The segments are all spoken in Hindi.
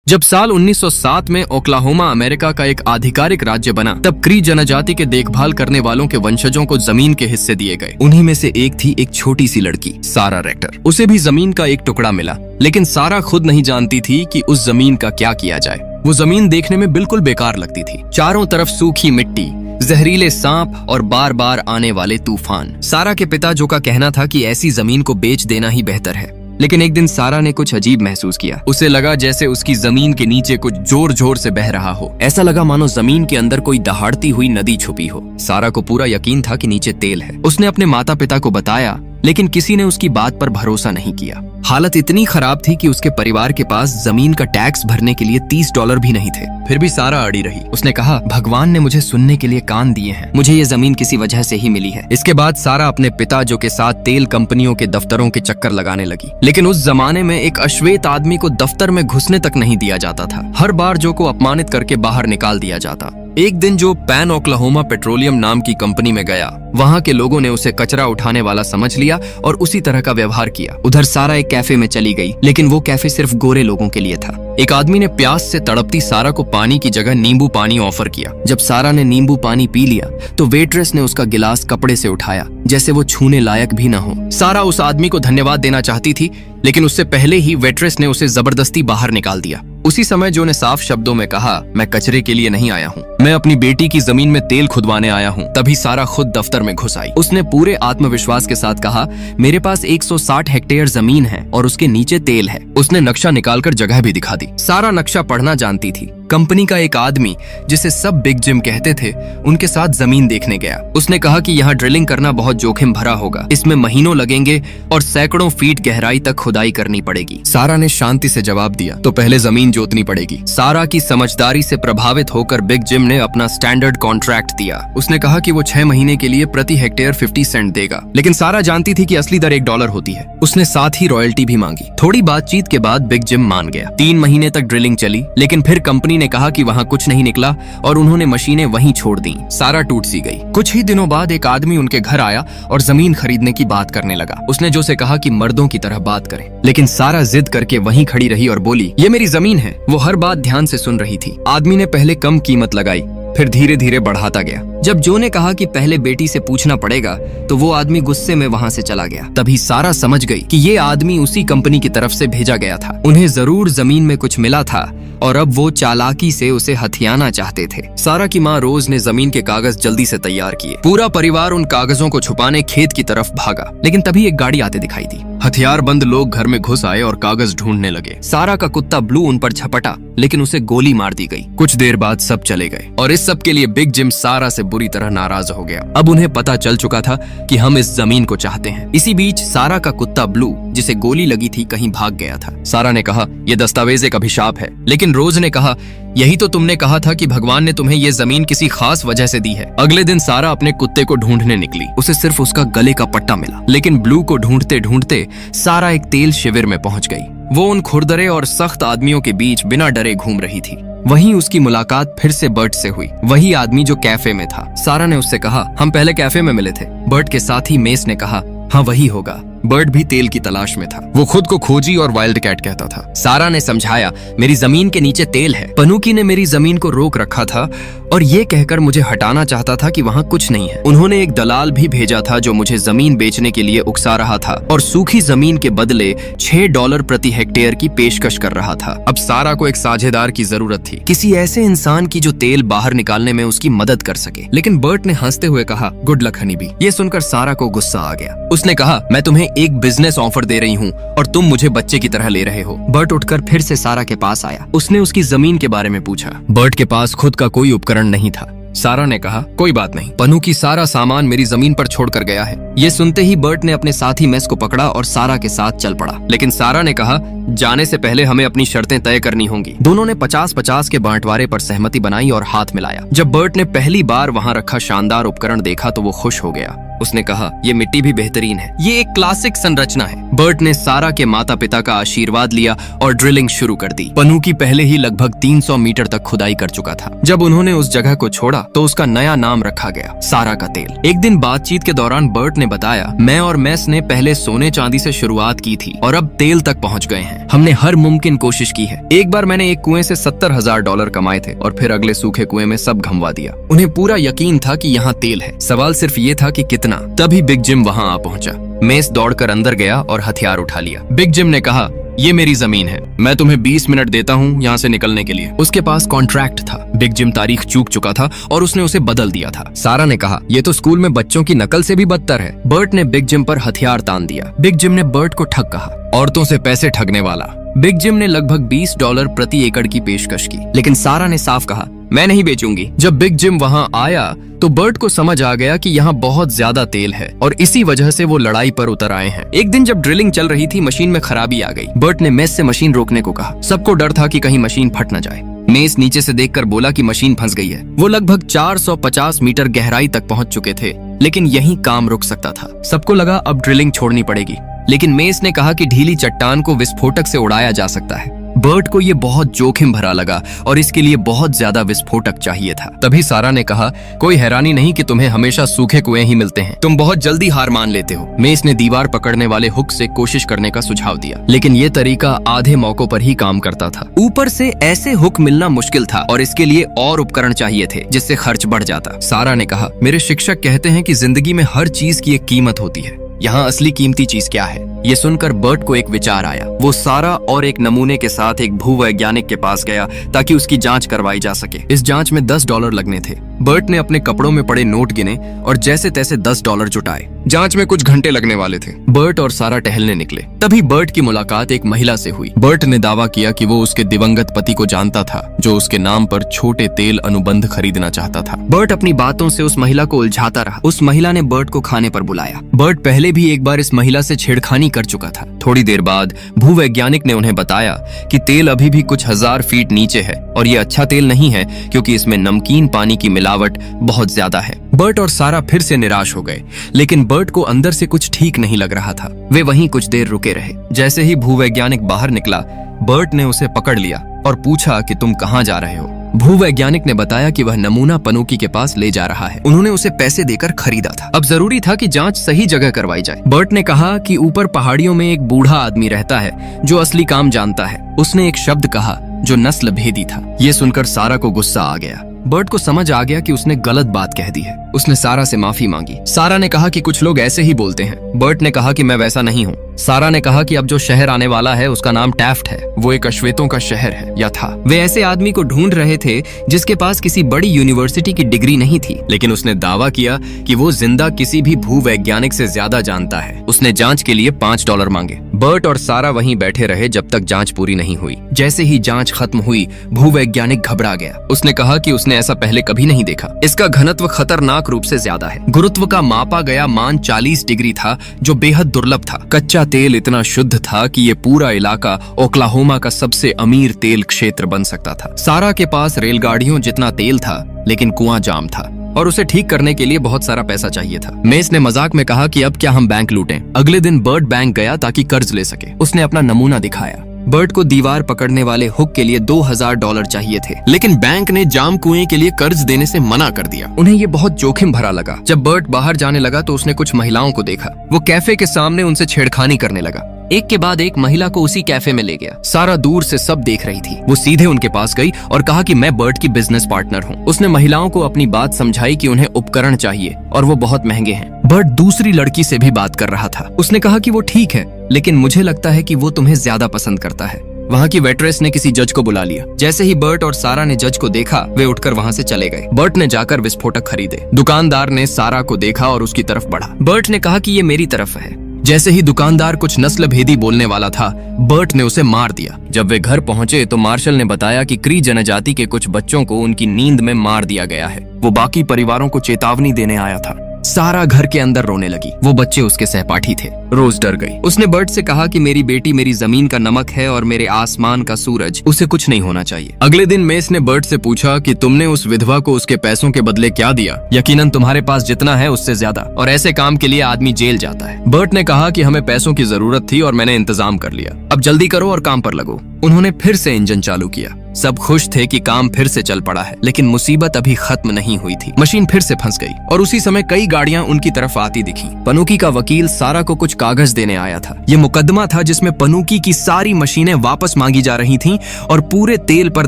जब साल 1907 में ओक्लाहोमा अमेरिका का एक आधिकारिक राज्य बना, तब क्री जनजाति के देखभाल करने वालों के वंशजों को जमीन के हिस्से दिए गए। उन्हीं में से एक थी एक छोटी सी लड़की, सारा रेक्टर। उसे भी जमीन का एक टुकड़ा मिला, लेकिन सारा खुद नहीं जानती थी कि उस जमीन का क्या किया जाए। वो जमीन देखने में बिल्कुल बेकार लगती थी। चारों तरफ सूखी मिट्टी, जहरीले सांप और बार बार आने वाले तूफान। सारा के पिता जो का कहना था कि ऐसी जमीन को बेच देना ही बेहतर है। लेकिन एक दिन सारा ने कुछ अजीब महसूस किया। उसे लगा जैसे उसकी जमीन के नीचे कुछ जोर जोर से बह रहा हो। ऐसा लगा मानो जमीन के अंदर कोई दहाड़ती हुई नदी छुपी हो। सारा को पूरा यकीन था कि नीचे तेल है। उसने अपने माता पिता को बताया, लेकिन किसी ने उसकी बात पर भरोसा नहीं किया। हालत इतनी खराब थी कि उसके परिवार के पास जमीन का टैक्स भरने के लिए $30 भी नहीं थे। फिर भी सारा अड़ी रही। उसने कहा, भगवान ने मुझे सुनने के लिए कान दिए हैं। मुझे ये जमीन किसी वजह से ही मिली है। इसके बाद सारा अपने पिता जो के साथ तेल कंपनियों के दफ्तरों के चक्कर लगाने लगी। लेकिन उस जमाने में एक अश्वेत आदमी को दफ्तर में घुसने तक नहीं दिया जाता था। हर बार जो को अपमानित करके बाहर निकाल दिया जाता। एक दिन जो पैन ओक्लाहोमा पेट्रोलियम नाम की कंपनी में गया, वहाँ के लोगों ने उसे कचरा उठाने वाला समझ लिया और उसी तरह का व्यवहार किया। उधर सारा एक कैफे में चली गई, लेकिन वो कैफे सिर्फ गोरे लोगों के लिए था। एक आदमी ने प्यास से तड़पती सारा को पानी की जगह नींबू पानी ऑफर किया। जब सारा ने नींबू पानी पी लिया, तो वेट्रेस ने उसका गिलास कपड़े से उठाया, जैसे वो छूने लायक भी न हो। सारा उस आदमी को धन्यवाद देना चाहती थी, लेकिन उससे पहले ही वेट्रेस ने उसे जबरदस्ती बाहर निकाल दिया। उसी समय जो ने साफ शब्दों में कहा, मैं कचरे के लिए नहीं आया हूँ, मैं अपनी बेटी की जमीन में तेल खुदवाने आया हूँ। तभी सारा खुद दफ्तर में घुस आई। उसने पूरे आत्मविश्वास के साथ कहा, मेरे पास 160 हेक्टेयर जमीन है और उसके नीचे तेल है। उसने नक्शा निकालकर जगह भी दिखा दी। सारा नक्शा पढ़ना जानती थी। कंपनी का एक आदमी, जिसे सब बिग जिम कहते थे, उनके साथ जमीन देखने गया। उसने कहा कि यहाँ ड्रिलिंग करना बहुत जोखिम भरा होगा, इसमें महीनों लगेंगे और सैकड़ों फीट गहराई तक खुदाई करनी पड़ेगी। सारा ने शांति से जवाब दिया, तो पहले जमीन जोतनी पड़ेगी। सारा की समझदारी से प्रभावित होकर बिग जिम ने अपना स्टैंडर्ड कॉन्ट्रैक्ट दिया। उसने कहा कि वो 6 महीने के लिए प्रति हेक्टेयर 50 सेंट देगा, लेकिन सारा जानती थी कि असली दर $1 होती है। उसने साथ ही रॉयल्टी भी मांगी। थोड़ी बातचीत के बाद बिग जिम मान गया। 3 महीने तक ड्रिलिंग चली, लेकिन फिर कंपनी ने कहा कि वहाँ कुछ नहीं निकला और उन्होंने मशीनें वहीं छोड़ दी। सारा टूट सी गई। कुछ ही दिनों बाद एक आदमी उनके घर आया और जमीन खरीदने की बात करने लगा। उसने जो से कहा कि मर्दों की तरह बात करें, लेकिन सारा जिद करके वहीं खड़ी रही और बोली, ये मेरी जमीन है। वो हर बात ध्यान से सुन रही थी। आदमी ने पहले कम कीमत लगाई, फिर धीरे धीरे बढ़ाता गया। जब जो ने कहा कि पहले बेटी से पूछना पड़ेगा, तो वो आदमी गुस्से में वहाँ से चला गया। तभी सारा समझ गई कि ये आदमी उसी कंपनी की तरफ से भेजा गया था। उन्हें जरूर जमीन में कुछ मिला था और अब वो चालाकी से उसे हथियाना चाहते थे। सारा की माँ रोज ने जमीन के कागज जल्दी से तैयार किए। पूरा परिवार उन कागजों को छुपाने खेत की तरफ भागा, लेकिन तभी एक गाड़ी आते दिखाई दी। हथियारबंद लोग घर में घुस आए और कागज ढूंढने लगे। सारा का कुत्ता ब्लू उन पर झपटा, लेकिन उसे गोली मार दी गई। कुछ देर बाद सब चले गए और इस सब के लिए बिग जिम सारा से बुरी तरह नाराज हो गया। अब उन्हें पता चल चुका था कि हम इस जमीन को चाहते हैं। इसी बीच सारा का कुत्ता ब्लू, जिसे गोली लगी थी, कहीं भाग गया था। सारा ने कहा, यह दस्तावेज एक अभिशाप है, लेकिन रोज ने कहा, यही तो तुमने कहा था कि भगवान ने तुम्हें ये जमीन किसी खास वजह से दी है। अगले दिन सारा अपने कुत्ते को ढूंढने निकली। उसे सिर्फ उसका गले का पट्टा मिला, लेकिन ब्लू को ढूंढते ढूंढते सारा एक तेल शिविर में पहुंच गई। वो उन खुरदरे और सख्त आदमियों के बीच बिना डरे घूम रही थी। वहीं उसकी मुलाकात फिर से बर्ट से हुई, वही आदमी जो कैफे में था। सारा ने उससे कहा, हम पहले कैफे में मिले थे। बर्ट के साथ ही मेस ने कहा, हाँ वही होगा। बर्ट भी तेल की तलाश में था। वो खुद को खोजी और वाइल्ड कैट कहता था। सारा ने समझाया, मेरी जमीन के नीचे तेल है। पनुकी ने मेरी जमीन को रोक रखा था और ये कहकर मुझे हटाना चाहता था कि वहाँ कुछ नहीं है। उन्होंने एक दलाल भी भेजा था जो मुझे जमीन बेचने के लिए उकसा रहा था और सूखी जमीन के बदले $6 प्रति हेक्टेयर की पेशकश कर रहा था। अब सारा को एक साझेदार की जरूरत थी, किसी ऐसे इंसान की जो तेल बाहर निकालने में उसकी मदद कर सके। लेकिन बर्ट ने हंसते हुए कहा, गुड लक हनीबी। ये सुनकर सारा को गुस्सा आ गया। उसने कहा, मैं तुम्हें एक बिजनेस ऑफर दे रही हूँ और तुम मुझे बच्चे की तरह ले रहे हो। बर्ट उठकर फिर से सारा के पास आया। उसने उसकी जमीन के बारे में पूछा। बर्ट के पास खुद का कोई उपकरण नहीं था। सारा ने कहा, कोई बात नहीं, पनु की सारा सामान मेरी जमीन पर छोड़कर गया है। ये सुनते ही बर्ट ने अपने साथी मेस को पकड़ा और सारा के साथ चल पड़ा। लेकिन सारा ने कहा, जाने से पहले हमें अपनी शर्तें तय करनी होंगी। दोनों ने 50-50 के बांटवारे पर सहमति बनाई और हाथ मिलाया। जब बर्ट ने पहली बार वहाँ रखा शानदार उपकरण देखा तो वो खुश हो गया। उसने कहा, ये मिट्टी भी बेहतरीन है, ये एक क्लासिक संरचना है। बर्ट ने सारा के माता पिता का आशीर्वाद लिया और ड्रिलिंग शुरू कर दी। पनु की पहले ही लगभग 300 मीटर तक खुदाई कर चुका था। जब उन्होंने उस जगह को छोड़ा छोड़ा तो उसका नया नाम रखा गया, सारा का तेल। एक दिन बातचीत के दौरान बर्ट ने बताया, मैं और मेस ने पहले सोने चांदी से शुरुआत की थी और अब तेल तक पहुंच गए हैं। हमने हर मुमकिन कोशिश की है। एक बार मैंने एक कुएं से $70,000 कमाए थे और फिर अगले सूखे कुएं में सब घमवा दिया। उन्हें पूरा यकीन था कि यहाँ तेल है, सवाल सिर्फ ये था कि कितना। तभी बिग जिम वहाँ आ पहुंचा। मेस दौड़कर अंदर गया और हथियार उठा लिया। बिग जिम ने कहा, ये मेरी जमीन है, मैं तुम्हें 20 मिनट देता हूँ यहाँ से निकलने के लिए। उसके पास कॉन्ट्रैक्ट था। बिग जिम तारीख चूक चुका था और उसने उसे बदल दिया था। सारा ने कहा, ये तो स्कूल में बच्चों की नकल से भी बदतर है। बर्ट ने बिग जिम पर हथियार तान दिया। बिग जिम ने बर्ट को ठग कहा, औरतों से पैसे ठगने वाला। बिग जिम ने लगभग $20 प्रति एकड़ की पेशकश की, लेकिन सारा ने साफ कहा, मैं नहीं बेचूंगी। जब बिग जिम वहाँ आया तो बर्ट को समझ आ गया कि यहाँ बहुत ज्यादा तेल है और इसी वजह से वो लड़ाई पर उतर आए हैं। एक दिन जब ड्रिलिंग चल रही थी, मशीन में खराबी आ गई। बर्ट ने मेस से मशीन रोकने को कहा। सबको डर था कि कहीं मशीन फट न जाए। मेस नीचे से देखकर बोला कि मशीन फंस गई है। वो लगभग 450 मीटर गहराई तक पहुंच चुके थे, लेकिन यहीं काम रुक सकता था। सबको लगा अब ड्रिलिंग छोड़नी पड़ेगी, लेकिन मेस ने कहा कि ढीली चट्टान को विस्फोटक से उड़ाया जा सकता है। बर्ट को ये बहुत जोखिम भरा लगा और इसके लिए बहुत ज्यादा विस्फोटक चाहिए था। तभी सारा ने कहा, कोई हैरानी नहीं कि तुम्हें हमेशा सूखे कुएं ही मिलते हैं, तुम बहुत जल्दी हार मान लेते हो। मेस ने दीवार पकड़ने वाले हुक से कोशिश करने का सुझाव दिया, लेकिन ये तरीका आधे मौकों पर ही काम करता था। ऊपर से ऐसे हुक मिलना मुश्किल था और इसके लिए और उपकरण चाहिए थे, जिससे खर्च बढ़ जाता। सारा ने कहा, मेरे शिक्षक कहते हैं कि जिंदगी में हर चीज की एक कीमत होती है, यहाँ असली कीमती चीज क्या है? ये सुनकर बर्ट को एक विचार आया। वो सारा और एक नमूने के साथ एक भूवैज्ञानिक के पास गया ताकि उसकी जांच करवाई जा सके। इस जांच में $10 लगने थे। बर्ट ने अपने कपड़ों में पड़े नोट गिने और जैसे तैसे $10 जुटाए। जांच में कुछ घंटे लगने वाले थे। बर्ट और सारा टहलने निकले। तभी बर्ट की मुलाकात एक महिला से हुई। बर्ट ने दावा किया कि वो उसके दिवंगत पति को जानता था, जो उसके नाम पर छोटे तेल अनुबंध खरीदना चाहता था। बर्ट अपनी बातों से उस महिला को उलझाता रहा। उस महिला ने बर्ट को खाने पर बुलाया। बर्ट पहले भी एक बार इस महिला से छेड़खानी कर चुका था। थोड़ी देर बाद भूवैज्ञानिक ने उन्हें बताया कि तेल अभी भी कुछ 1000 फीट नीचे है और ये अच्छा तेल नहीं है, क्योंकि इसमें नमकीन पानी की मिलावट बहुत ज्यादा है। बर्ट और सारा फिर से निराश हो गए, लेकिन बर्ट को अंदर से कुछ ठीक नहीं लग रहा था। वे वहीं कुछ देर रुके रहे। जैसे ही भूवैज्ञानिक बाहर निकला, बर्ट ने उसे पकड़ लिया और पूछा कि तुम कहाँ जा रहे हो? भूवैज्ञानिक ने बताया कि वह नमूना पनोकी के पास ले जा रहा है। उन्होंने उसे पैसे देकर खरीदा था। अब जरूरी था कि जांच सही जगह करवाई जाए। बर्ट ने कहा कि ऊपर पहाड़ियों में एक बूढ़ा आदमी रहता है जो असली काम जानता है। उसने एक शब्द कहा जो नस्ल भेदी था। ये सुनकर सारा को गुस्सा आ गया। बर्ट को समझ आ गया कि उसने गलत बात कह दी है। उसने सारा से माफी मांगी। सारा ने कहा कि कुछ लोग ऐसे ही बोलते हैं। बर्ट ने कहा कि मैं वैसा नहीं हूँ। सारा ने कहा कि अब जो शहर आने वाला है उसका नाम टैफ्ट है। वो एक अश्वेतों का शहर है या था। वे ऐसे आदमी को ढूंढ रहे थे जिसके पास किसी बड़ी यूनिवर्सिटी की डिग्री नहीं थी, लेकिन उसने दावा किया कि वो जिंदा किसी भी भूवैज्ञानिक से ज्यादा जानता है। उसने जांच के लिए $5 मांगे। बर्ट और सारा वहीं बैठे रहे जब तक जांच पूरी नहीं हुई। जैसे ही जांच खत्म हुई, भूवैज्ञानिक घबरा गया। उसने कहा कि उसने ऐसा पहले कभी नहीं देखा। इसका घनत्व खतरनाक रूप से ज्यादा है। गुरुत्व का मापा गया मान 40 डिग्री था, जो बेहद दुर्लभ था। कच्चा तेल इतना शुद्ध था कि ये पूरा इलाका ओक्लाहोमा का सबसे अमीर तेल क्षेत्र बन सकता था। सारा के पास रेलगाड़ियों जितना तेल था, लेकिन कुआं जाम था और उसे ठीक करने के लिए बहुत सारा पैसा चाहिए था। मेस ने मजाक में कहा कि अब क्या हम बैंक लूटें। अगले दिन बर्ट बैंक गया ताकि कर्ज ले सके। उसने अपना नमूना दिखाया। बर्ट को दीवार पकड़ने वाले हुक के लिए $2000 चाहिए थे, लेकिन बैंक ने जाम कुएं के लिए कर्ज देने से मना कर दिया। उन्हें ये बहुत जोखिम भरा लगा। जब बर्ट बाहर जाने लगा तो उसने कुछ महिलाओं को देखा। वो कैफे के सामने उनसे छेड़खानी करने लगा। एक के बाद एक महिला को उसी कैफे में ले गया। सारा दूर से सब देख रही थी। वो सीधे उनके पास गई और कहा कि मैं बर्ट की बिजनेस पार्टनर हूँ। उसने महिलाओं को अपनी बात समझाई कि उन्हें उपकरण चाहिए और वो बहुत महंगे हैं। बर्ट दूसरी लड़की से भी बात कर रहा था। उसने कहा कि वो ठीक है, लेकिन मुझे लगता है कि वो तुम्हें ज्यादा पसंद करता है। वहाँ की वेट्रेस ने किसी जज को बुला लिया। जैसे ही बर्ट और सारा ने जज को देखा, वे उठकर वहाँ से चले गए। बर्ट ने जाकर विस्फोटक खरीदे। दुकानदार ने सारा को देखा और उसकी तरफ बढ़ा। बर्ट ने कहा कि ये मेरी तरफ है। जैसे ही दुकानदार कुछ नस्ल भेदी बोलने वाला था, बर्ट ने उसे मार दिया। जब वे घर पहुंचे तो मार्शल ने बताया कि क्री जनजाति के कुछ बच्चों को उनकी नींद में मार दिया गया है। वो बाकी परिवारों को चेतावनी देने आया था। सारा घर के अंदर रोने लगी। वो बच्चे उसके सहपाठी थे। रोज डर गई। उसने बर्ट से कहा कि मेरी बेटी मेरी जमीन का नमक है और मेरे आसमान का सूरज, उसे कुछ नहीं होना चाहिए। अगले दिन मेस ने बर्ट से पूछा कि तुमने उस विधवा को उसके पैसों के बदले क्या दिया? यकीनन तुम्हारे पास जितना है उससे ज्यादा, और ऐसे काम के लिए आदमी जेल जाता है। बर्ट ने कहा कि हमें पैसों की जरूरत थी और मैंने इंतजाम कर लिया। अब जल्दी करो और काम पर लगो। उन्होंने फिर से इंजन चालू किया। सब खुश थे कि काम फिर से चल पड़ा है, लेकिन मुसीबत अभी खत्म नहीं हुई थी। मशीन फिर से फंस गई और उसी समय कई गाड़ियां उनकी तरफ आती दिखी। पनुकी का वकील सारा को कुछ कागज देने आया था। ये मुकदमा था जिसमें पनुकी की सारी मशीनें वापस मांगी जा रही थीं और पूरे तेल पर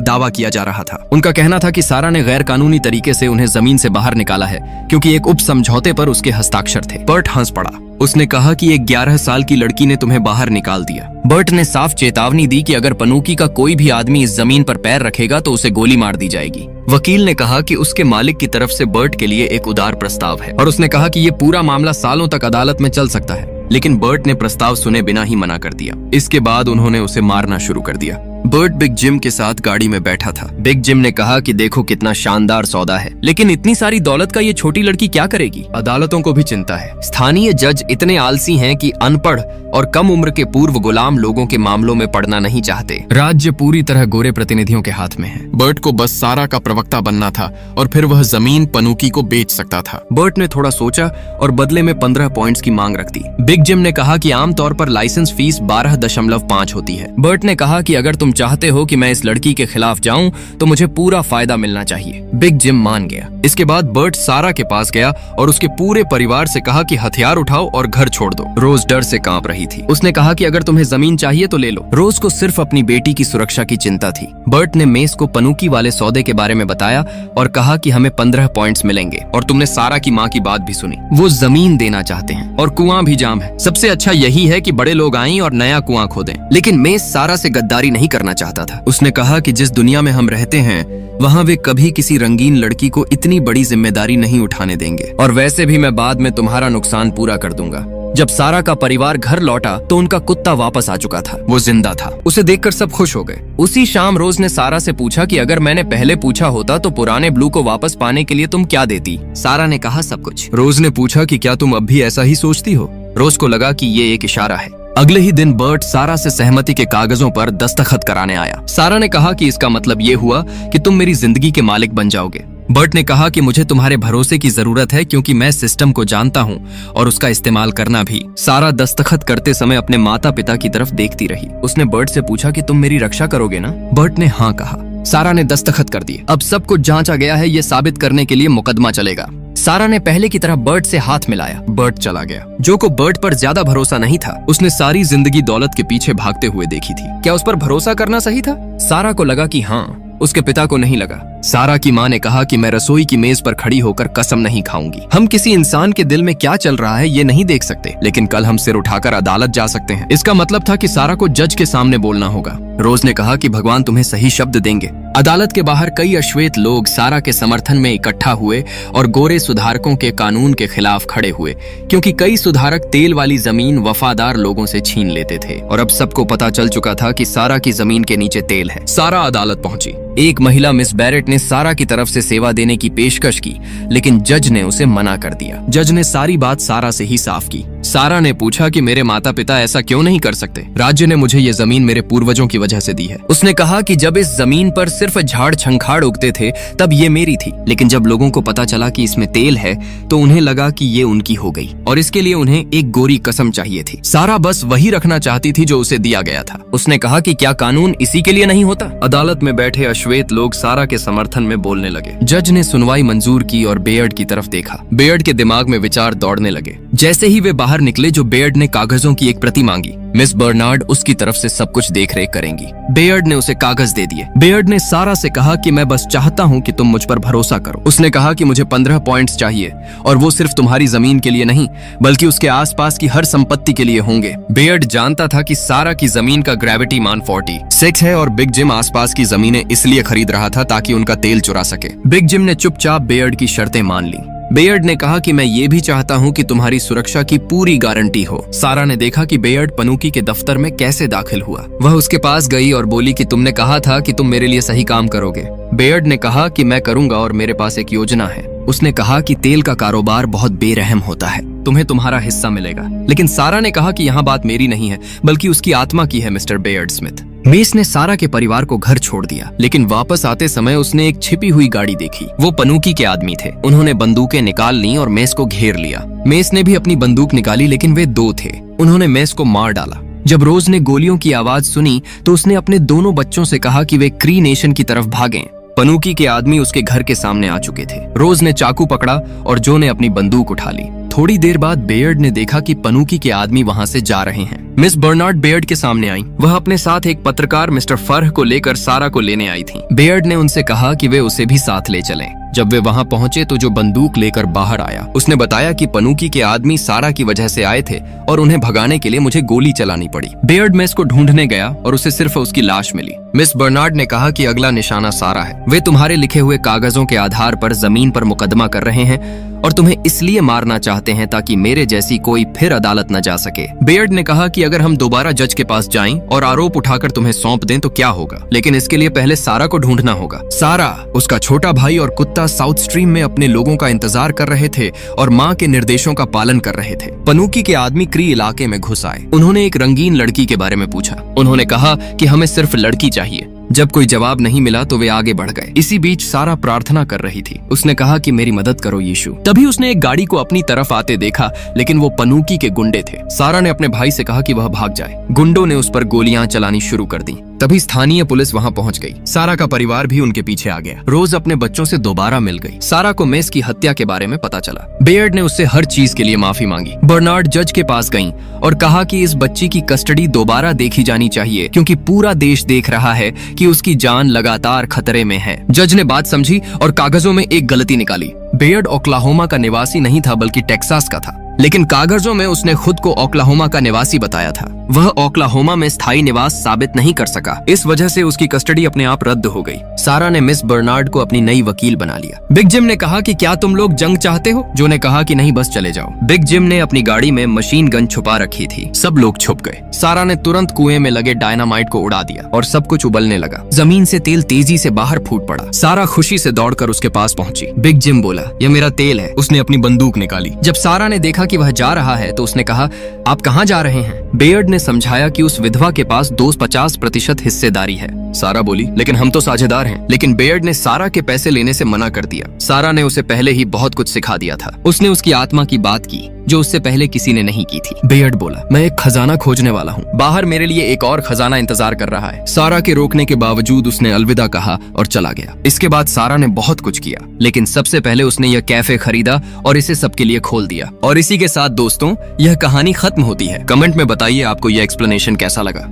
दावा किया जा रहा था। उनका कहना था कि सारा ने गैर कानूनी तरीके से उन्हें जमीन से बाहर निकाला है क्योंकि एक उप समझौते पर उसके हस्ताक्षर थे। बर्ट हंस पड़ा। उसने कहा कि एक 11 साल की लड़की ने तुम्हें बाहर निकाल दिया। बर्ट ने साफ चेतावनी दी कि अगर पनुकी का कोई भी आदमी इस जमीन पर पैर रखेगा तो उसे गोली मार दी जाएगी। वकील ने कहा कि उसके मालिक की तरफ से बर्ट के लिए एक उदार प्रस्ताव है और उसने कहा कि ये पूरा मामला सालों तक अदालत में चल सकता है, लेकिन बर्ट ने प्रस्ताव सुने बिना ही मना कर दिया। इसके बाद उन्होंने उसे मारना शुरू कर दिया। बर्ट बिग जिम के साथ गाड़ी में बैठा था। बिग जिम ने कहा कि देखो कितना शानदार सौदा है, लेकिन इतनी सारी दौलत का ये छोटी लड़की क्या करेगी? अदालतों को भी चिंता है। स्थानीय जज इतने आलसी हैं कि अनपढ़ और कम उम्र के पूर्व गुलाम लोगों के मामलों में पड़ना नहीं चाहते। राज्य पूरी तरह गोरे प्रतिनिधियों के हाथ में है। बर्ट को बस सारा का प्रवक्ता बनना था और फिर वह जमीन पनुकी को बेच सकता था। बर्ट ने थोड़ा सोचा और बदले में 15 पॉइंट्स की मांग रख दी। बिग जिम ने कहा कि आमतौर पर लाइसेंस फीस 12.5 होती है। बर्ट ने कहा कि अगर तुम चाहते हो कि मैं इस लड़की के खिलाफ जाऊं तो मुझे पूरा फायदा मिलना चाहिए। बिग जिम मान गया। इसके बाद बर्ट सारा के पास गया और उसके पूरे परिवार से कहा कि हथियार उठाओ और घर छोड़ दो। रोज डर से कांप रही थी। उसने कहा कि अगर तुम्हें जमीन चाहिए तो ले लो। रोज को सिर्फ अपनी बेटी की सुरक्षा की चिंता थी। बर्ट ने मेस को पनुकी वाले सौदे के बारे में बताया और कहा कि हमें 15 पॉइंट्स मिलेंगे और तुमने सारा की माँ की बात भी सुनी। वो जमीन देना चाहते हैं और कुआं भी जाम है। सबसे अच्छा यही है कि बड़े लोग आएं और नया कुआं खोदें। लेकिन मेस सारा से गद्दारी नहीं करना चाहता था। उसने कहा कि जिस दुनिया में हम रहते हैं वहाँ वे कभी किसी रंगीन लड़की को इतनी बड़ी जिम्मेदारी नहीं उठाने देंगे, और वैसे भी मैं बाद में तुम्हारा नुकसान पूरा कर दूंगा। जब सारा का परिवार घर लौटा तो उनका कुत्ता वापस आ चुका था। वो जिंदा था। उसे देखकर सब खुश हो गए। उसी शाम रोज ने सारा से पूछा कि अगर मैंने पहले पूछा होता तो पुराने ब्लू को वापस पाने के लिए तुम क्या देती? सारा ने कहा सब कुछ। रोज ने पूछा कि क्या तुम अब भी ऐसा ही सोचती हो? रोज को लगा कि ये एक इशारा है। अगले ही दिन बर्ट सारा से सहमति के कागजों पर दस्तखत कराने आया। सारा ने कहा कि इसका मतलब ये हुआ कि तुम मेरी जिंदगी के मालिक बन जाओगे। बर्ट ने कहा कि मुझे तुम्हारे भरोसे की जरूरत है क्योंकि मैं सिस्टम को जानता हूँ और उसका इस्तेमाल करना भी। सारा दस्तखत करते समय अपने माता पिता की तरफ देखती रही। उसने बर्ट से पूछा कि तुम मेरी रक्षा करोगे ना? बर्ट ने हाँ कहा। सारा ने दस्तखत कर दिए। अब सब कुछ जांचा गया है, ये साबित करने के लिए मुकदमा चलेगा। सारा ने पहले की तरह बर्ट से हाथ मिलाया। बर्ट चला गया। जो को बर्ट पर ज्यादा भरोसा नहीं था, उसने सारी जिंदगी दौलत के पीछे भागते हुए देखी थी। क्या उस पर भरोसा करना सही था? सारा को लगा कि हाँ, उसके पिता को नहीं लगा। सारा की माँ ने कहा कि मैं रसोई की मेज पर खड़ी होकर कसम नहीं खाऊंगी। हम किसी इंसान के दिल में क्या चल रहा है ये नहीं देख सकते, लेकिन कल हम सिर उठाकर अदालत जा सकते हैं। इसका मतलब था कि सारा को जज के सामने बोलना होगा। रोज ने कहा कि भगवान तुम्हें सही शब्द देंगे। अदालत के बाहर कई अश्वेत लोग सारा के समर्थन में इकट्ठा हुए और गोरे सुधारकों के कानून के खिलाफ खड़े हुए, क्योंकि कई सुधारक तेल वाली जमीन वफादार लोगों से छीन लेते थे और अब सबको पता चल चुका था कि सारा की जमीन के नीचे तेल है। सारा अदालत पहुंची। एक महिला मिस बैरेट ने सारा की तरफ से सेवा देने की पेशकश की, लेकिन जज ने उसे मना कर दिया। जज ने सारी बात सारा से ही साफ की। सारा ने पूछा कि मेरे माता पिता ऐसा क्यों नहीं कर सकते? राज्य ने मुझे ये जमीन मेरे पूर्वजों की वजह से दी है। उसने कहा कि जब इस जमीन पर सिर्फ झाड़ छंखाड़ उगते थे तब ये मेरी थी, लेकिन जब लोगों को पता चला कि इसमें तेल है तो उन्हें लगा कि ये उनकी हो गई और इसके लिए उन्हें एक गोरी कसम चाहिए थी। सारा बस वही रखना चाहती थी जो उसे दिया गया था। उसने कहा कि क्या कानून इसी के लिए नहीं होता? अदालत में बैठे अश्वेत लोग सारा के समर्थन में बोलने लगे। जज ने सुनवाई मंजूर की और बेयर्ड की तरफ देखा। बेयर्ड के दिमाग में विचार दौड़ने लगे। जैसे ही वे बाहर निकले, जो बेयर्ड ने कागजों की एक प्रति मांगी। मिस बर्नार्ड उसकी तरफ से सब कुछ देख रेख करेंगी। बेयर्ड ने उसे कागज दे दिए। बेयर्ड ने सारा से कहा कि मैं बस चाहता हूँ कि तुम मुझ पर भरोसा करो। उसने कहा कि मुझे 15 पॉइंट्स चाहिए और वो सिर्फ तुम्हारी जमीन के लिए नहीं बल्कि उसके आसपास की हर संपत्ति के लिए होंगे। बेयर्ड जानता था कि सारा की जमीन का ग्रेविटी मान 46 है और बिग जिम आसपास की जमीनें इसलिए खरीद रहा था ताकि उनका तेल चुरा सके। बिग जिम ने चुपचाप बेयर्ड की शर्तें मान ली। बेयर्ड ने कहा कि मैं ये भी चाहता हूँ कि तुम्हारी सुरक्षा की पूरी गारंटी हो। सारा ने देखा कि बेयर्ड पनुकी के दफ्तर में कैसे दाखिल हुआ। वह उसके पास गई और बोली कि तुमने कहा था कि तुम मेरे लिए सही काम करोगे। बेयर्ड ने कहा कि मैं करूंगा और मेरे पास एक योजना है। उसने कहा कि तेल का कारोबार बहुत बेरहम होता है, तुम्हें तुम्हारा हिस्सा मिलेगा। लेकिन सारा ने कहा कि यहाँ बात मेरी नहीं है बल्कि उसकी आत्मा की है, मिस्टर बेयर्ड स्मिथ। मेस ने सारा के परिवार को घर छोड़ दिया, लेकिन वापस आते समय उसने एक छिपी हुई गाड़ी देखी। वो पनुकी के आदमी थे। उन्होंने बंदूकें निकाल ली और मेस को घेर लिया। मेस ने भी अपनी बंदूक निकाली, लेकिन वे 2 थे। उन्होंने मेस को मार डाला। जब रोज ने गोलियों की आवाज सुनी तो उसने अपने दोनों बच्चों से कहा कि वे क्री नेशन की तरफ भागें। पनूकी के आदमी उसके घर के सामने आ चुके थे। रोज ने चाकू पकड़ा और जो ने अपनी बंदूक उठा ली। थोड़ी देर बाद बेयर्ड ने देखा कि पनूकी के आदमी वहां से जा रहे हैं। मिस बर्नार्ड बेयर्ड के सामने आई। वह अपने साथ एक पत्रकार मिस्टर फर्ह को लेकर सारा को लेने आई थी। बेयर्ड ने उनसे कहा कि वे उसे भी साथ ले चलें। जब वे वहां पहुंचे तो जो बंदूक लेकर बाहर आया उसने बताया कि पनूकी के आदमी सारा की वजह से आए थे और उन्हें भगाने के लिए मुझे गोली चलानी पड़ी। बेयर्ड मेस को ढूंढने गया और उसे सिर्फ उसकी लाश मिली। मिस बर्नार्ड ने कहा कि अगला निशाना सारा है। वे तुम्हारे लिखे हुए कागजों के आधार पर जमीन पर मुकदमा कर रहे हैं और तुम्हें इसलिए मारना चाहते हैं ताकि मेरे जैसी कोई फिर अदालत न जा सके। बेयर्ड ने कहा कि अगर हम दोबारा जज के पास जाएं और आरोप उठाकर तुम्हें सौंप दें तो क्या होगा, लेकिन इसके लिए पहले सारा को ढूंढना होगा। सारा, उसका छोटा भाई और कुत्ता साउथ स्ट्रीम में अपने लोगों का इंतजार कर रहे थे और माँ के निर्देशों का पालन कर रहे थे। पनूकी के आदमी क्री इलाके में घुस आए। उन्होंने एक रंगीन लड़की के बारे में पूछा। उन्होंने कहा कि हमें सिर्फ लड़की चाहिए। जब कोई जवाब नहीं मिला तो वे आगे बढ़ गए। इसी बीच सारा प्रार्थना कर रही थी। उसने कहा कि मेरी मदद करो यीशु। तभी उसने एक गाड़ी को अपनी तरफ आते देखा, लेकिन वो पनूकी के गुंडे थे। सारा ने अपने भाई से कहा कि वह भाग जाए। गुंडों ने उस पर गोलियां चलानी शुरू कर दी। तभी स्थानीय पुलिस वहां पहुंच गई। सारा का परिवार भी उनके पीछे आ गया। रोज अपने बच्चों से दोबारा मिल गई। सारा को मेस की हत्या के बारे में पता चला। बेयर्ड ने उससे हर चीज के लिए माफी मांगी। बर्नार्ड जज के पास गईं और कहा कि इस बच्ची की कस्टडी दोबारा देखी जानी चाहिए क्योंकि पूरा देश देख रहा है कि उसकी जान लगातार खतरे में है। जज ने बात समझी और कागजों में एक गलती निकाली। बेयर्ड ओक्लाहोमा का निवासी नहीं था बल्कि टेक्सास का था, लेकिन कागजों में उसने खुद को ओक्लाहोमा का निवासी बताया था। वह ओक्लाहोमा में स्थायी निवास साबित नहीं कर सका। इस वजह से उसकी कस्टडी अपने आप रद्द हो गई। सारा ने मिस बर्नार्ड को अपनी नई वकील बना लिया। बिग जिम ने कहा कि क्या तुम लोग जंग चाहते हो? जो ने कहा कि नहीं, बस चले जाओ। बिग जिम ने अपनी गाड़ी में मशीन गन छुपा रखी थी। सब लोग छुप गए। सारा ने तुरंत कुएं में लगे डायनामाइट को उड़ा दिया और सब कुछ उबलने लगा। जमीन से तेल तेजी से बाहर फूट पड़ा। सारा खुशी से दौड़कर उसके पास पहुंची। बिग जिम बोला, यह मेरा तेल है। उसने अपनी बंदूक निकाली। जब सारा ने देखा कि वह जा रहा है तो उसने कहा, आप कहाँ जा रहे हैं? बेयर्ड ने समझाया कि उस विधवा के पास 50% हिस्सेदारी है। सारा बोली, लेकिन हम तो साझेदार हैं। लेकिन बेयर्ड ने सारा के पैसे लेने से मना कर दिया। सारा ने उसे पहले ही बहुत कुछ सिखा दिया था। उसने उसकी आत्मा की बात की जो उससे पहले किसी ने नहीं की थी। बेयर्ड बोला, मैं एक खजाना खोजने वाला हूँ। बाहर मेरे लिए एक और खजाना इंतजार कर रहा है। सारा के रोकने के बावजूद उसने अलविदा कहा और चला गया। इसके बाद सारा ने बहुत कुछ किया, लेकिन सबसे पहले उसने यह कैफे खरीदा और इसे सबके लिए खोल दिया। और इसी के साथ दोस्तों, यह कहानी खत्म होती है। कमेंट में बताइए आपको यह एक्सप्लेनेशन कैसा लगा।